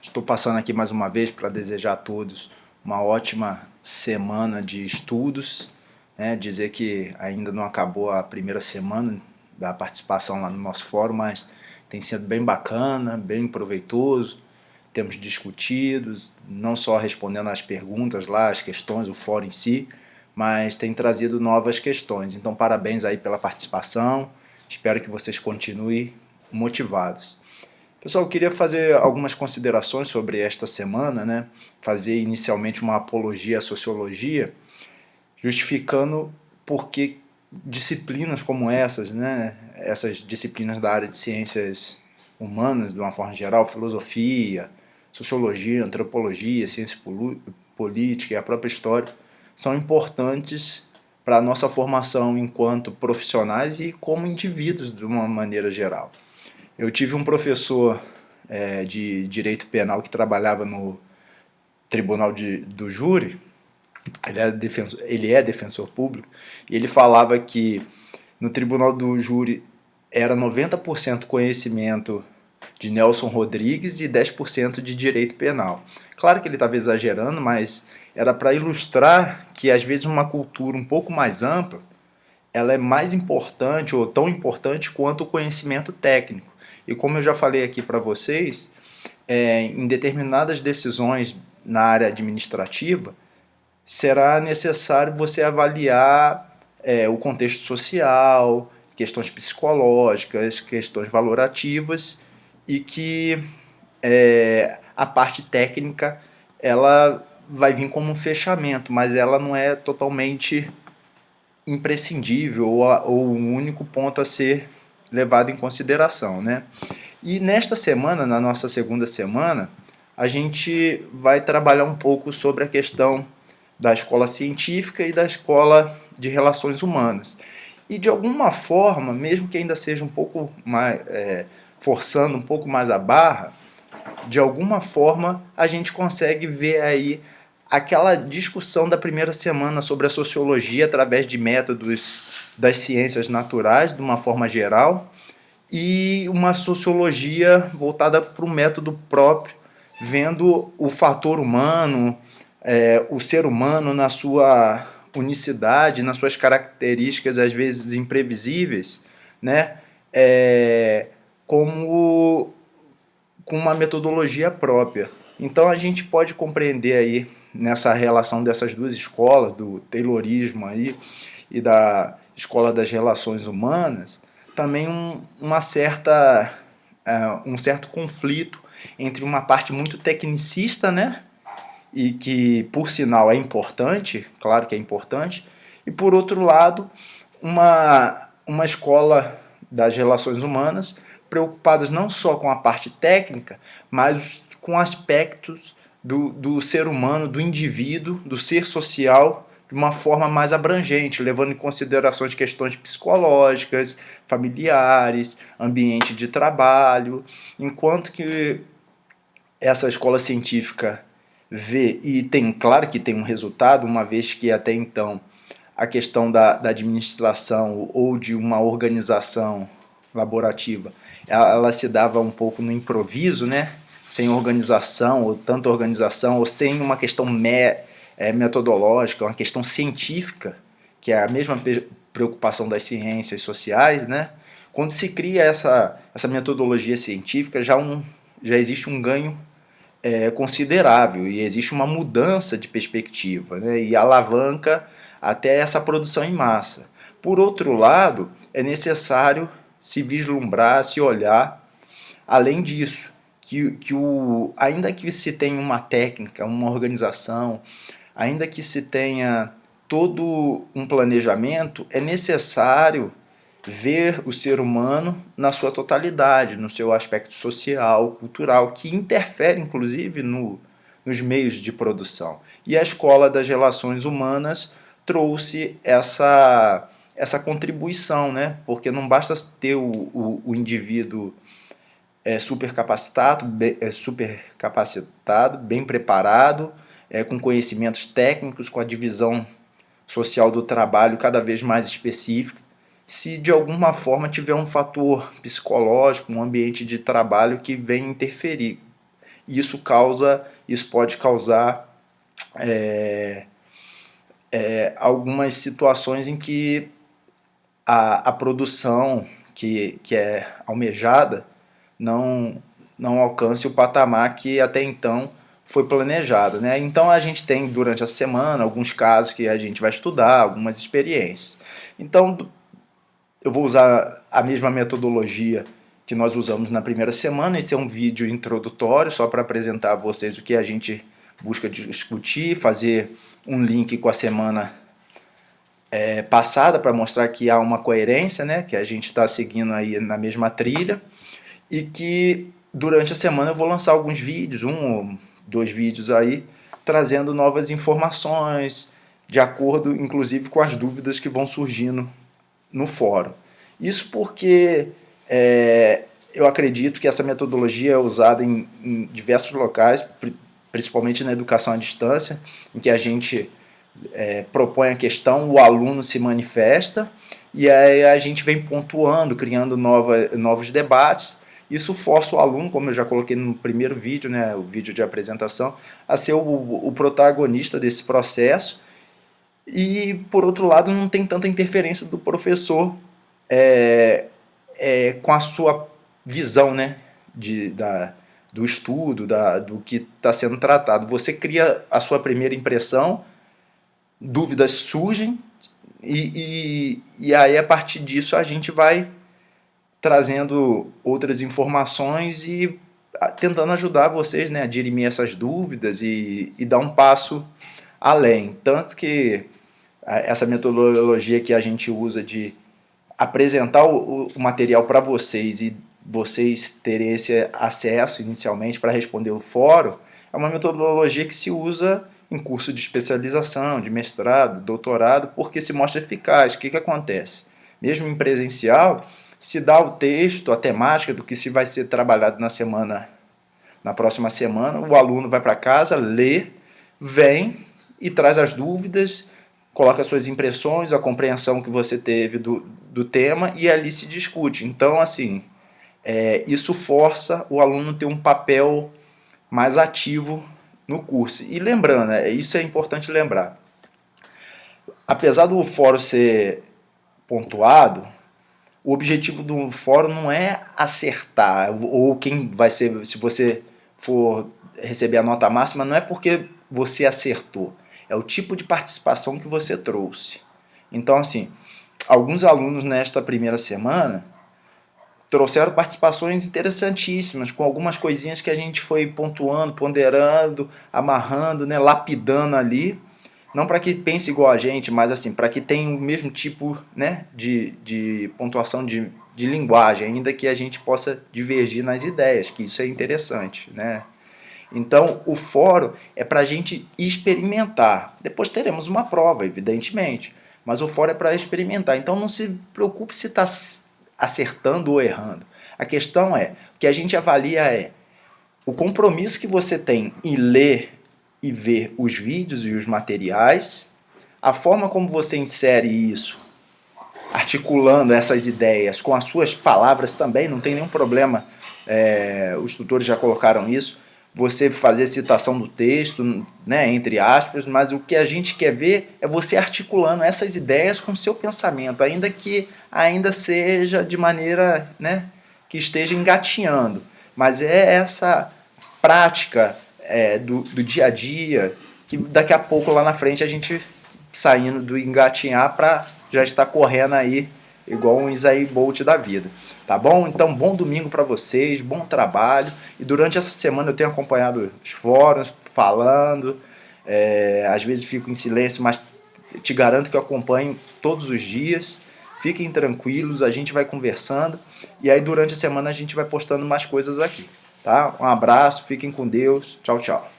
Estou passando aqui mais uma vez para desejar a todos uma ótima semana de estudos, né? Dizer que ainda não acabou a primeira semana da participação lá no nosso fórum, mas tem sido bem bacana, bem proveitoso. Temos discutido, não só respondendo às perguntas lá, as questões, o fórum em si, mas tem trazido novas questões. Então, parabéns aí pela participação. Espero que vocês continuem motivados. Pessoal, eu queria fazer algumas considerações sobre esta semana, né? Fazer inicialmente uma apologia à sociologia, justificando por que disciplinas como essas, né? Essas disciplinas da área de ciências humanas, de uma forma geral, filosofia, sociologia, antropologia, ciência política e a própria história, são importantes para a nossa formação enquanto profissionais e como indivíduos de uma maneira geral. Eu tive um professor de direito penal que trabalhava no tribunal do júri, ele é defensor público, e ele falava que no tribunal do júri era 90% conhecimento de Nelson Rodrigues e 10% de direito penal. Claro que ele estava exagerando, mas era para ilustrar que às vezes uma cultura um pouco mais ampla ela é mais importante ou tão importante quanto o conhecimento técnico. E como eu já falei aqui para vocês, em determinadas decisões na área administrativa, será necessário você avaliar o contexto social, questões psicológicas, questões valorativas e que a parte técnica ela vai vir como um fechamento, mas ela não é totalmente imprescindível ou o único ponto a ser levado em consideração, né? E nesta semana, na nossa segunda semana, a gente vai trabalhar um pouco sobre a questão da escola científica e da escola de relações humanas. E de alguma forma, mesmo que ainda seja um pouco mais forçando um pouco mais a barra, de alguma forma a gente consegue ver aí aquela discussão da primeira semana sobre a sociologia através de métodos das ciências naturais, de uma forma geral, e uma sociologia voltada para o método próprio, vendo o fator humano, o ser humano na sua unicidade, nas suas características às vezes imprevisíveis, né? Como com uma metodologia própria. Então a gente pode compreender aí nessa relação dessas duas escolas, do Taylorismo aí e da escola das relações humanas, também um certo conflito entre uma parte muito tecnicista, né? E que, por sinal, é importante, claro que é importante, e, por outro lado, uma escola das relações humanas preocupadas não só com a parte técnica, mas com aspectos do ser humano, do indivíduo, do ser social, de uma forma mais abrangente, levando em consideração as questões psicológicas, familiares, ambiente de trabalho, enquanto que essa escola científica vê, e tem claro que tem um resultado, uma vez que até então a questão da administração ou de uma organização laborativa, ela se dava um pouco no improviso, né? Sem organização, ou tanta organização, ou sem uma questão metodológica, uma questão científica, que é a mesma preocupação das ciências sociais, né? Quando se cria essa metodologia científica, já existe um ganho considerável e existe uma mudança de perspectiva, né? E alavanca até essa produção em massa. Por outro lado, é necessário se vislumbrar, se olhar além disso, ainda que se tenha uma técnica, uma organização, ainda que se tenha todo um planejamento, é necessário ver o ser humano na sua totalidade, no seu aspecto social, cultural, que interfere inclusive nos meios de produção. E a escola das relações humanas trouxe essa contribuição, né? Porque não basta ter o indivíduo super capacitado, bem preparado, com conhecimentos técnicos, com a divisão social do trabalho cada vez mais específica, se de alguma forma tiver um fator psicológico, um ambiente de trabalho que vem interferir. e isso pode causar algumas situações em que a produção que é almejada não alcance o patamar que até então foi planejado, né? Então a gente tem durante a semana alguns casos que a gente vai estudar, algumas experiências. Então eu vou usar a mesma metodologia que nós usamos na primeira semana. Esse é um vídeo introdutório só para apresentar a vocês o que a gente busca discutir, fazer um link com a semana passada para mostrar que há uma coerência, né? Que a gente está seguindo aí na mesma trilha, e que durante a semana eu vou lançar alguns vídeos, 1 ou 2 vídeos aí, trazendo novas informações, de acordo inclusive com as dúvidas que vão surgindo no fórum. Isso porque eu acredito que essa metodologia é usada em diversos locais, principalmente na educação à distância, em que a gente propõe a questão, o aluno se manifesta, e aí a gente vem pontuando, criando novos debates. Isso força o aluno, como eu já coloquei no primeiro vídeo, né, o vídeo de apresentação, a ser o protagonista desse processo. E, por outro lado, não tem tanta interferência do professor com a sua visão, né, do estudo, do que está sendo tratado. Você cria a sua primeira impressão, dúvidas surgem, e aí, a partir disso, a gente vai trazendo outras informações e tentando ajudar vocês, né, a dirimir essas dúvidas e dar um passo além. Tanto que essa metodologia que a gente usa de apresentar o material para vocês e vocês terem esse acesso inicialmente para responder o fórum, é uma metodologia que se usa em curso de especialização, de mestrado, doutorado, porque se mostra eficaz. O que acontece? Mesmo em presencial, se dá o texto, a temática do que se vai ser trabalhado na próxima semana, o aluno vai para casa, lê, vem e traz as dúvidas, coloca suas impressões, a compreensão que você teve do tema, e ali se discute. Então, assim, isso força o aluno a ter um papel mais ativo no curso. E lembrando, isso é importante lembrar, apesar do fórum ser pontuado, o objetivo do fórum não é acertar, ou quem vai ser, se você for receber a nota máxima, não é porque você acertou, é o tipo de participação que você trouxe. Então, assim, alguns alunos nesta primeira semana trouxeram participações interessantíssimas, com algumas coisinhas que a gente foi pontuando, ponderando, amarrando, né, lapidando ali, não para que pense igual a gente, mas assim, para que tenha o mesmo tipo, né, de pontuação de linguagem, ainda que a gente possa divergir nas ideias, que isso é interessante, né? Então, o fórum é para a gente experimentar. Depois teremos uma prova, evidentemente, mas o fórum é para experimentar. Então, não se preocupe se está acertando ou errando. A questão o que a gente avalia o compromisso que você tem em ler e ver os vídeos e os materiais, a forma como você insere isso, articulando essas ideias com as suas palavras também, não tem nenhum problema, os tutores já colocaram isso, você fazer citação do texto, né, entre aspas, mas o que a gente quer ver é você articulando essas ideias com o seu pensamento, ainda que ainda seja de maneira, né, que esteja engatinhando, mas é essa prática do dia a dia, que daqui a pouco lá na frente a gente saindo do engatinhar para já estar correndo aí igual um Usain Bolt da vida, tá bom? Então, bom domingo para vocês, bom trabalho, e durante essa semana eu tenho acompanhado os fóruns, falando, às vezes fico em silêncio, mas te garanto que eu acompanho todos os dias. Fiquem tranquilos, a gente vai conversando, e aí durante a semana a gente vai postando mais coisas aqui, tá? Um abraço, fiquem com Deus, tchau, tchau.